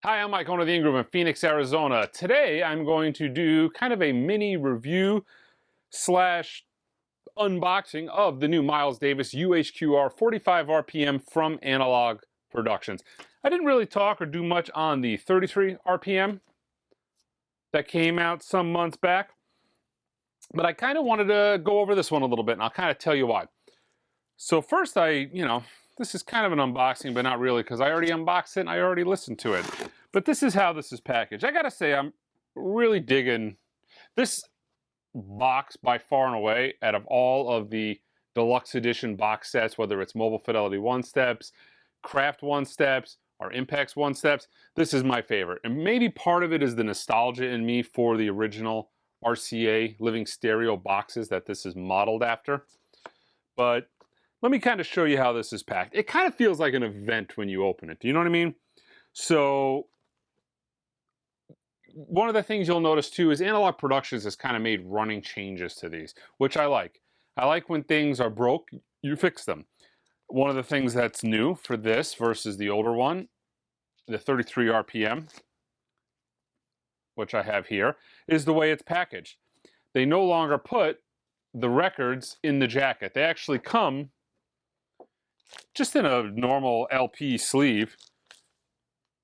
Hi, I'm Mike, owner of the Ingroove in Phoenix, Arizona. Today, I'm going to do kind of a mini review slash unboxing of the new Miles Davis UHQR 45 RPM from Analog Productions. I didn't really talk or do much on the 33 RPM that came out some months back, but I kind of wanted to go over this one a little bit, and I'll kind of tell you why. So first, this is kind of an unboxing, but not really, because I already unboxed it and I already listened to it. But this is how this is packaged. I gotta say, I'm really digging this box by far and away out of all of the deluxe edition box sets, whether it's Mobile Fidelity 1-Steps, Craft 1-Steps, or Impacts 1-Steps. This is my favorite. And maybe part of it is the nostalgia in me for the original RCA Living Stereo boxes that this is modeled after. But let me kind of show you how this is packed. It kind of feels like an event when you open it. Do you know what I mean? So one of the things you'll notice too is Analog Productions has kind of made running changes to these, which I like. I like when things are broke, you fix them. One of the things that's new for this versus the older one, the 33 RPM, which I have here, is the way it's packaged. They no longer put the records in the jacket. They actually come just in a normal LP sleeve,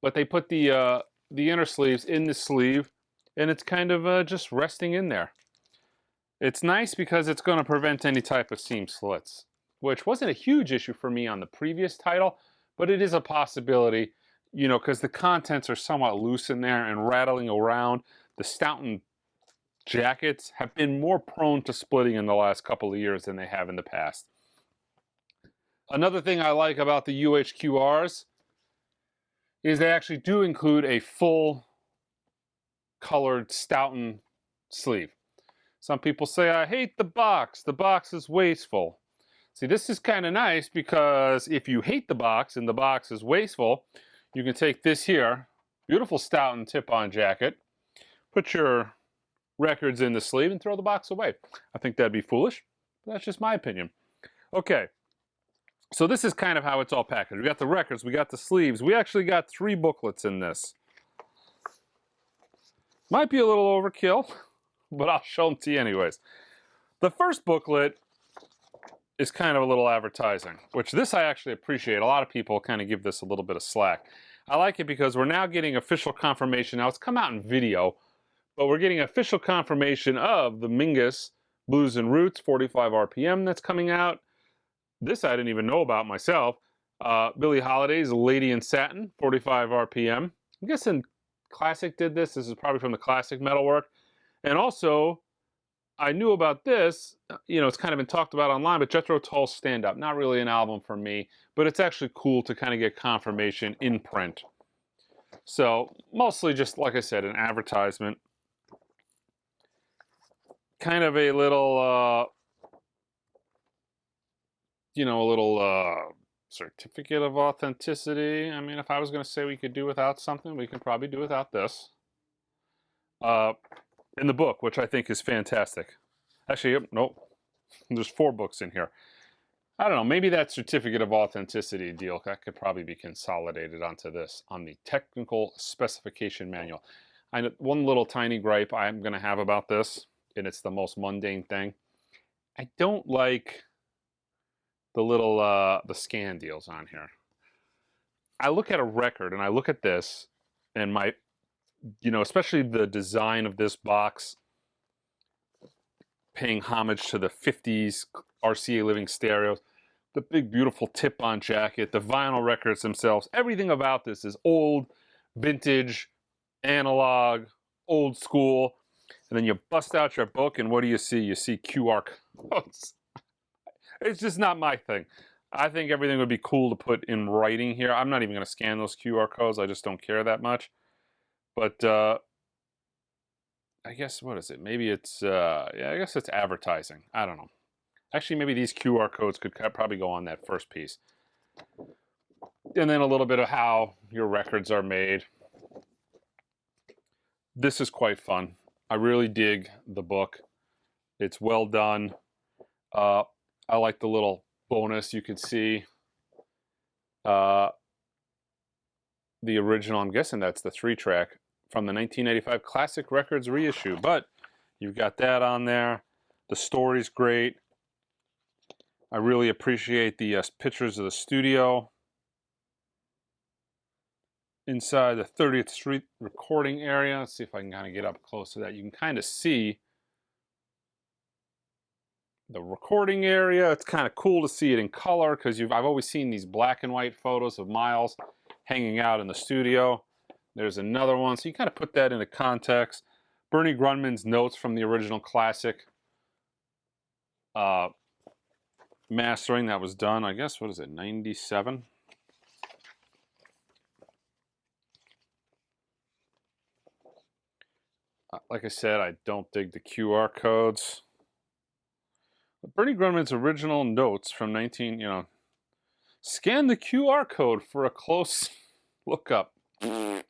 but they put the inner sleeves in the sleeve, and it's kind of just resting in there. It's nice because it's going to prevent any type of seam slits, which wasn't a huge issue for me on the previous title, but it is a possibility, you know, because the contents are somewhat loose in there and rattling around. The Stoughton jackets have been more prone to splitting in the last couple of years than they have in the past. Another thing I like about the UHQRs is they actually do include a full colored Stoughton sleeve. Some people say, I hate the box is wasteful. See, this is kind of nice because if you hate the box and the box is wasteful, you can take this here, beautiful Stoughton tip-on jacket, put your records in the sleeve and throw the box away. I think that'd be foolish, but that's just my opinion. Okay. So this is kind of how it's all packaged. We got the records, we got the sleeves. We actually got 3 booklets in this. Might be a little overkill, but I'll show them to you anyways. The first booklet is kind of a little advertising, which this I actually appreciate. A lot of people kind of give this a little bit of slack. I like it because we're now getting official confirmation. Now it's come out in video, but we're getting official confirmation of the Mingus Blues and Roots 45 RPM that's coming out. This I didn't even know about myself. Billie Holiday's Lady in Satin, 45 RPM. I'm guessing Classic did this. This is probably from the Classic Metalwork. And also, I knew about this. You know, it's kind of been talked about online, but Jethro Tull's Stand Up. Not really an album for me, but it's actually cool to kind of get confirmation in print. So, mostly just, like I said, an advertisement. Kind of a little... you know, a little certificate of authenticity. I mean, if I was going to say we could do without something, we can probably do without this. In the book, which I think is fantastic. Actually, nope. There's 4 books in here. I don't know, maybe that certificate of authenticity deal that could probably be consolidated onto this on the technical specification manual. One little tiny gripe I'm going to have about this, and it's the most mundane thing. I don't like the little the scan deals on here. I look at a record and I look at this and my, you know, especially the design of this box, paying homage to the 50s RCA Living Stereos, the big beautiful tip-on jacket, the vinyl records themselves, everything about this is old, vintage, analog, old school. And then you bust out your book and what do you see? You see QR codes. It's just not my thing. I think everything would be cool to put in writing here. I'm not even going to scan those QR codes. I just don't care that much. But I guess, what is it? Maybe it's, yeah, I guess it's advertising. I don't know. Actually, maybe these QR codes could probably go on that first piece. And then a little bit of how your records are made. This is quite fun. I really dig the book. It's well done. I like the little bonus you can see. the original, I'm guessing that's the 3-track from the 1985 Classic Records reissue. But you've got that on there. The story's great. I really appreciate the pictures of the studio inside the 30th Street recording area. Let's see if I can kind of get up close to that. You can kind of see the recording area. It's kind of cool to see it in color because I've always seen these black and white photos of Miles hanging out in the studio. There's another one, so you kind of put that into context. Bernie Grundman's notes from the original Classic mastering that was done, I guess, what is it, 97? Like I said, I don't dig the QR codes. But Bernie Grundman's original notes from scan the QR code for a close look up. I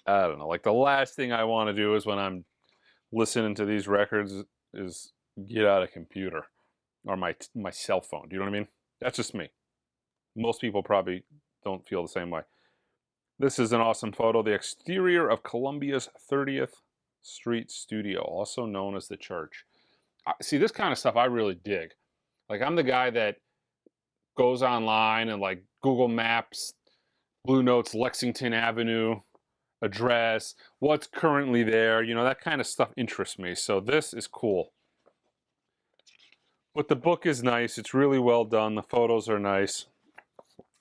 don't know, like the last thing I want to do is when I'm listening to these records is get out a computer or my cell phone. Do you know what I mean? That's just me. Most people probably don't feel the same way. This is an awesome photo. The exterior of Columbia's 30th Street studio, also known as the church. See, this kind of stuff I really dig. Like, I'm the guy that goes online and like Google Maps, Blue Notes, Lexington Avenue, address, what's currently there. You know, that kind of stuff interests me. So this is cool. But the book is nice. It's really well done. The photos are nice.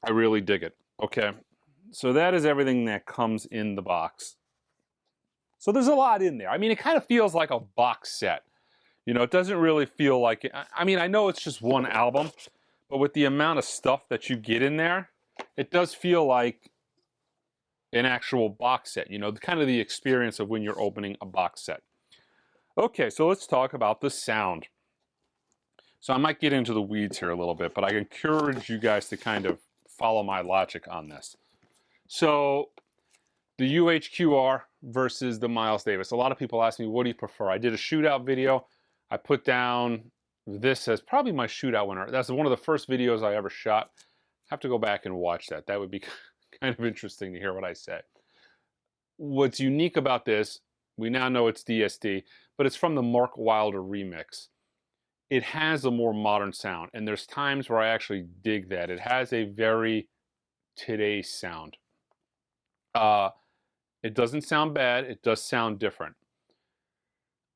I really dig it. Okay. So that is everything that comes in the box. So there's a lot in there. I mean, it kind of feels like a box set. You know, it doesn't really feel like it. I mean, I know it's just one album, but with the amount of stuff that you get in there, it does feel like an actual box set. You know, kind of the experience of when you're opening a box set. Okay, so let's talk about the sound. So I might get into the weeds here a little bit, but I encourage you guys to kind of follow my logic on this. So the UHQR versus the Miles Davis. A lot of people ask me, what do you prefer? I did a shootout video. I put down this as probably my shootout winner. That's one of the first videos I ever shot. I have to go back and watch that. That would be kind of interesting to hear what I say. What's unique about this, we now know it's DSD, but it's from the Mark Wilder remix. It has a more modern sound, and there's times where I actually dig that. It has a very today's sound. It doesn't sound bad. It does sound different.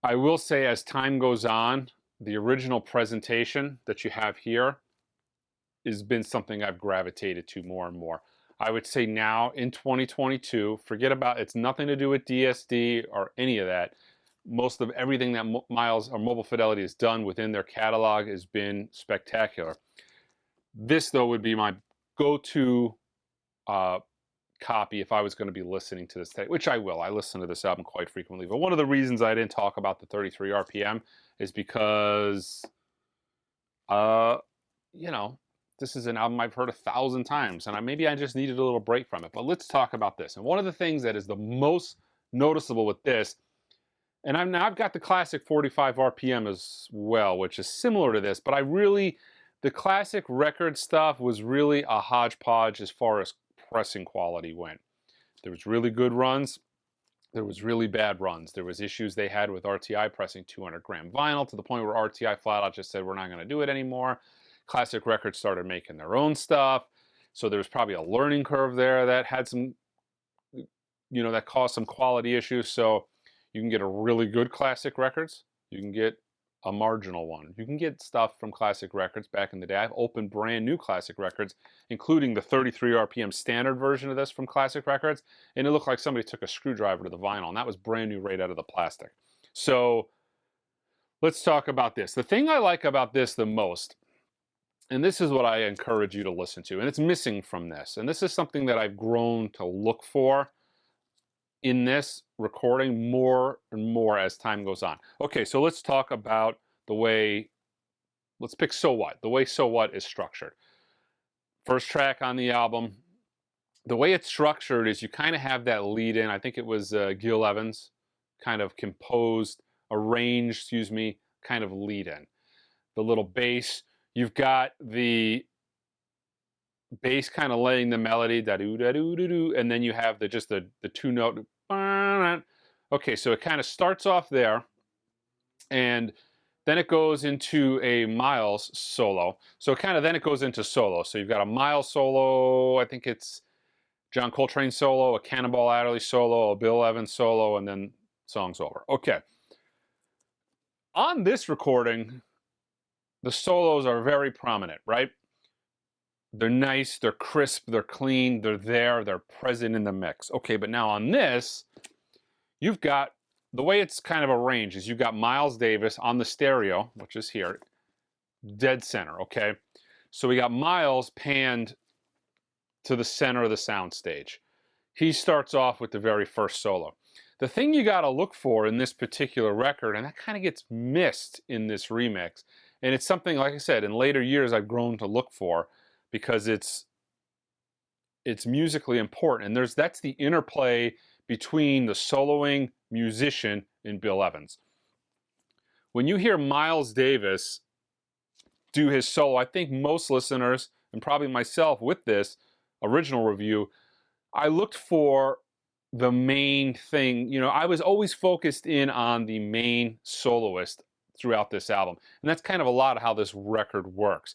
I will say as time goes on, the original presentation that you have here has been something I've gravitated to more and more. I would say now in 2022, forget about, it's nothing to do with DSD or any of that. Most of everything that Miles or Mobile Fidelity has done within their catalog has been spectacular. This, though, would be my go-to copy if I was going to be listening to this tape, which I will. I listen to this album quite frequently. But one of the reasons I didn't talk about the 33 RPM is because, you know, this is an album I've heard 1,000 times, and maybe I just needed a little break from it. But let's talk about this. And one of the things that is the most noticeable with this, and I've got the classic 45 RPM as well, which is similar to this, but the classic record stuff was really a hodgepodge as far as pressing quality went. There was really good runs. There was really bad runs. There was issues they had with RTI pressing 200-gram vinyl to the point where RTI flat out just said, we're not going to do it anymore. Classic Records started making their own stuff. So there was probably a learning curve there that had some, you know, that caused some quality issues. So you can get a really good Classic Records. You can get a marginal one. You can get stuff from Classic Records back in the day. I've opened brand new Classic Records, including the 33 RPM standard version of this from Classic Records, and it looked like somebody took a screwdriver to the vinyl, and that was brand new right out of the plastic. So let's talk about this. The thing I like about this the most, and this is what I encourage you to listen to, and it's missing from this, and this is something that I've grown to look for in this recording more and more as time goes on. Okay, so let's talk about let's pick So What, the way So What is structured. First track on the album, the way it's structured is you kind of have that lead in, I think it was Gil Evans, kind of arranged, kind of lead in. The little bass, you've got the bass kind of laying the melody, da-doo-da-doo-doo-doo, and then you have the just the two note. Okay, so it kind of starts off there, and then it goes into a Miles solo. So then it goes into solo. So you've got a Miles solo, I think it's John Coltrane solo, a Cannonball Adderley solo, a Bill Evans solo, and then song's over. Okay. On this recording, the solos are very prominent, right? They're nice, they're crisp, they're clean, they're present in the mix. Okay, but now on this, you've got, the way it's kind of arranged is you've got Miles Davis on the stereo, which is here, dead center, okay? So we got Miles panned to the center of the sound stage. He starts off with the very first solo. The thing you got to look for in this particular record, and that kind of gets missed in this remix, and it's something, like I said, in later years I've grown to look for because it's musically important, and that's the interplay between the soloing musician and Bill Evans. When you hear Miles Davis do his solo, I think most listeners, and probably myself with this original review, I looked for the main thing. You know, I was always focused in on the main soloist throughout this album. And that's kind of a lot of how this record works.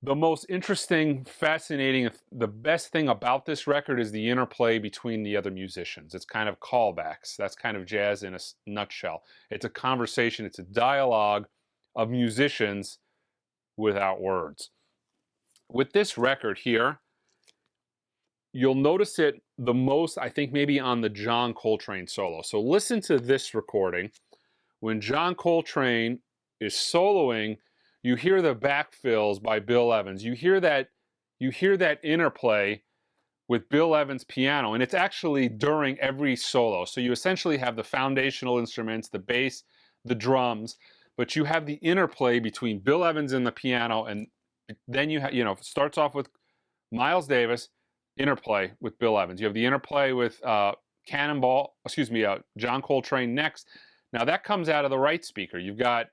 The most interesting, fascinating, the best thing about this record is the interplay between the other musicians. It's kind of callbacks. That's kind of jazz in a nutshell. It's a conversation, it's a dialogue of musicians without words. With this record here, you'll notice it the most, I think, maybe on the John Coltrane solo. So listen to this recording. When John Coltrane is soloing, you hear the backfills by Bill Evans. You hear that interplay with Bill Evans' piano, and it's actually during every solo. So you essentially have the foundational instruments, the bass, the drums, but you have the interplay between Bill Evans and the piano, and then you have, it starts off with Miles Davis, interplay with Bill Evans. You have the interplay with John Coltrane next. Now that comes out of the right speaker. You've got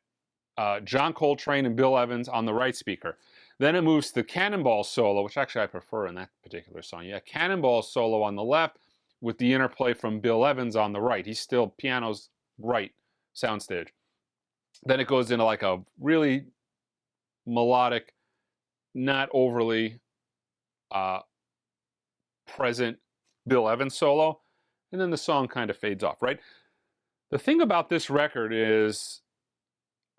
John Coltrane and Bill Evans on the right speaker. Then it moves to Cannonball solo, which actually I prefer in that particular song. Yeah, Cannonball solo on the left with the interplay from Bill Evans on the right. He's still piano's right soundstage. Then it goes into like a really melodic, not overly present Bill Evans solo, and then the song kind of fades off, right? The thing about this record is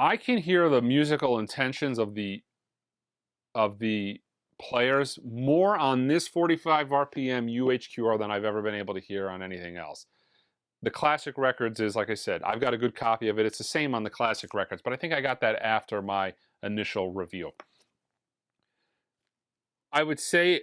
I can hear the musical intentions of the players more on this 45 RPM UHQR than I've ever been able to hear on anything else. The classic records is, like I said, I've got a good copy of it. It's the same on the classic records, but I think I got that after my initial review. I would say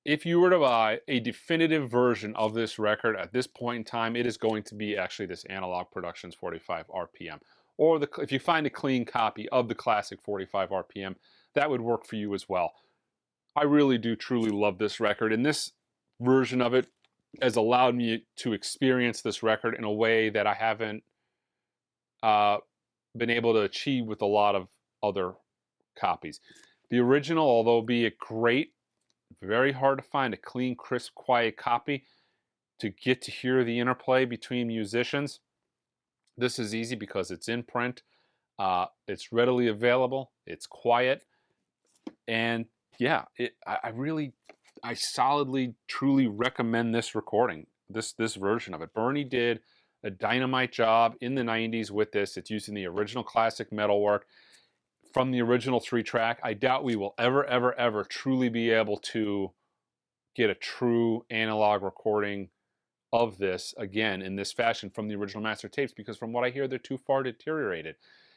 if you were to buy a definitive version of this record at this point in time, it is going to be actually this Analog Productions 45 RPM. Or if you find a clean copy of the classic 45 RPM, that would work for you as well. I really do truly love this record, and this version of it has allowed me to experience this record in a way that I haven't been able to achieve with a lot of other copies. The original, although be it great, very hard to find a clean, crisp, quiet copy to get to hear the interplay between musicians. This is easy because it's in print, it's readily available, it's quiet, and yeah, I solidly, truly recommend this recording, this version of it. Bernie did a dynamite job in the 90s with this. It's using the original classic metalwork from the original 3-track. I doubt we will ever truly be able to get a true analog recording of this again in this fashion from the original master tapes, because from what I hear, they're too far deteriorated.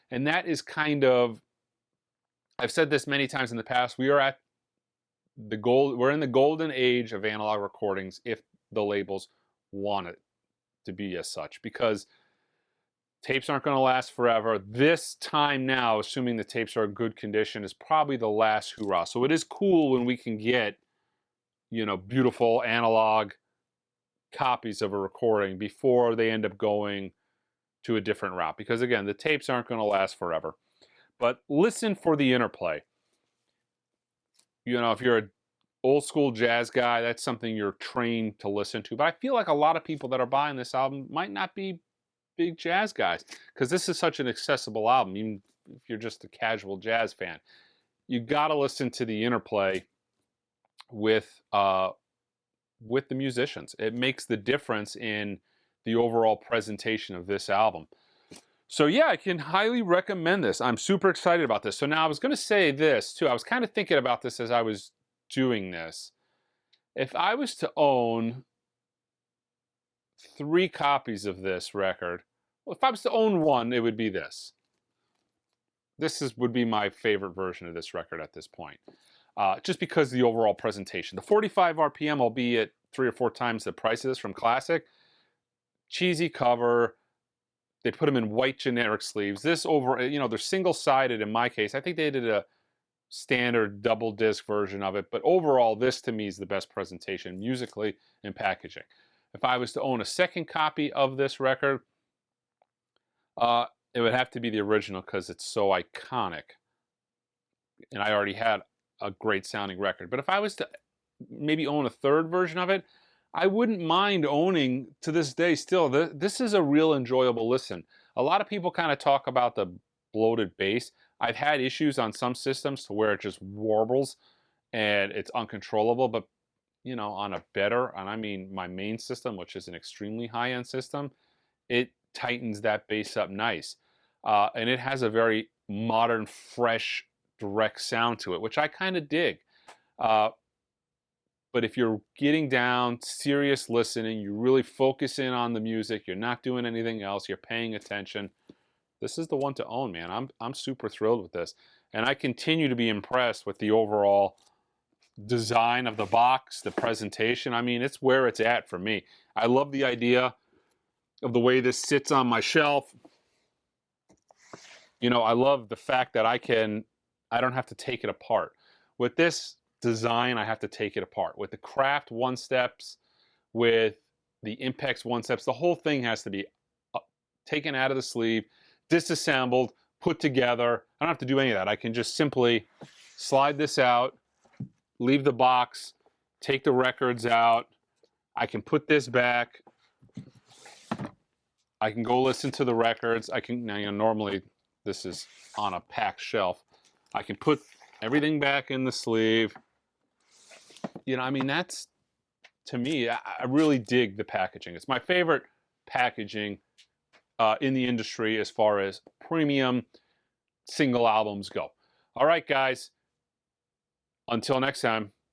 And that is kind of, I've said this many times in the past, we're in the golden age of analog recordings if the labels want it to be as such, because tapes aren't going to last forever. This time now, assuming the tapes are in good condition, is probably the last hurrah. So it is cool when we can get, beautiful analog copies of a recording before they end up going to a different route, because again, the tapes aren't going to last forever. But listen for the interplay. you know, if you're a old school jazz guy, that's something you're trained to listen to. But I feel like a lot of people that are buying this album might not be big jazz guys, because this is such an accessible album, even if you're just a casual jazz fan. You got to listen to the interplay with the musicians. It makes the difference in the overall presentation of this album. So yeah, I can highly recommend this. I'm super excited about this. So now I was going to say this too. I was kind of thinking about this as I was doing this. If I was to own 3 copies of this record, well, if I was to own one, it would be this. Would be my favorite version of this record at this point. Just because of the overall presentation. The 45 RPM will be at 3 or 4 times the price of this from Classic. Cheesy cover. They put them in white generic sleeves. This they're single-sided in my case. I think they did a standard double disc version of it, but overall, this to me is the best presentation musically and packaging. If I was to own a second copy of this record, it would have to be the original because it's so iconic. And I already had a great sounding record. But if I was to maybe own a third version of it, I wouldn't mind owning, to this day still, this is a real enjoyable listen. A lot of people kind of talk about the bloated bass. I've had issues on some systems to where it just warbles and it's uncontrollable, but you know, on a better, and I mean my main system, which is an extremely high-end system, it tightens that bass up nice. And it has a very modern, fresh, direct sound to it, which I kind of dig. But if you're getting down, serious listening, you really focus in on the music, you're not doing anything else, you're paying attention, this is the one to own, man. I'm super thrilled with this. And I continue to be impressed with the overall design of the box, the presentation. I mean, it's where it's at for me. I love the idea of the way this sits on my shelf. You know, I love the fact that I don't have to take it apart. With this design, I have to take it apart. With the Craft one steps, with the Impex one steps, the whole thing has to be taken out of the sleeve, disassembled, put together. I don't have to do any of that. I can just simply slide this out, leave the box, take the records out. I can put this back. I can go listen to the records. Normally this is on a packed shelf. I can put everything back in the sleeve. You know, I mean, that's, to me, I really dig the packaging. It's my favorite packaging in the industry as far as premium single albums go. All right, guys. Until next time.